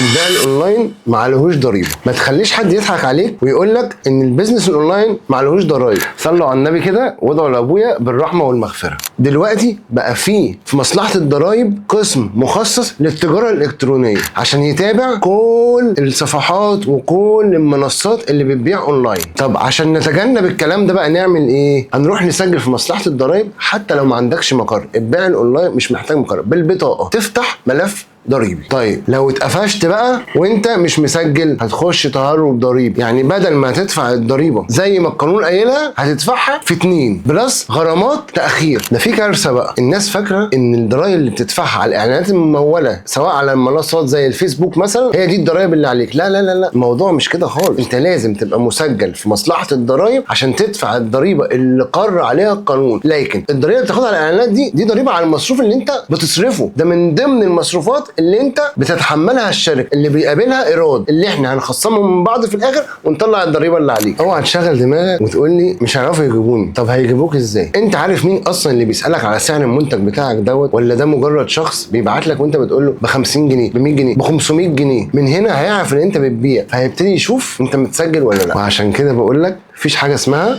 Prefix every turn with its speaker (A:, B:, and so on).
A: البيع الاونلاين ما عليهوش ضريبه. ما تخليش حد يضحك عليك ويقول لك ان البيزنس الاونلاين ما عليهوش ضرايب. صلوا على النبي كده وادعوا لابويا بالرحمه والمغفره. دلوقتي بقى في مصلحه الضرايب قسم مخصص للتجاره الالكترونيه عشان يتابع كل الصفحات وكل المنصات اللي بتبيع اونلاين. طب عشان نتجنب الكلام ده بقى نعمل ايه؟ هنروح نسجل في مصلحه الضرايب حتى لو ما عندكش مقر. البيع الاونلاين مش محتاج مقر، بالبطاقه تفتح ملف ضريبي. طيب لو اتقفشت بقى وانت مش مسجل هتخش تهرب ضريبي، يعني بدل ما تدفع الضريبه زي ما القانون قايلها هتدفعها في 2 بلس غرامات تاخير. ده في كارثه بقى. الناس فاكره ان الضرايب اللي بتدفعها على الاعلانات المموله سواء على المنصات زي الفيسبوك مثلا هي دي الضرايب اللي عليك. لا لا لا لا، الموضوع مش كده خالص. انت لازم تبقى مسجل في مصلحه الضرايب عشان تدفع الضريبه اللي قرر عليها القانون. لكن الضريبه اللي بتاخدها على الاعلانات دي ضريبه على المصروف اللي انت بتصرفه، ده من ضمن المصروفات اللي انت بتتحملها الشركه اللي بيقابلها ايراد، اللي احنا هنخصمهم من بعض في الاخر ونطلع الضريبه اللي عليك. اوعى تشغل دماغك وتقول لي مش هيعرفوا يجيبوني. طب هيجيبوك ازاي؟ انت عارف مين اصلا اللي بيسالك على سعر المنتج بتاعك دوت؟ ولا ده مجرد شخص بيبعت لك وانت بتقول له ب 50 جنيه ب 100 جنيه ب 500 جنيه؟ من هنا هيعرف ان انت بتبيع، فهيبتدي يشوف انت متسجل ولا لا. وعشان كده بقول لك مفيش حاجه اسمها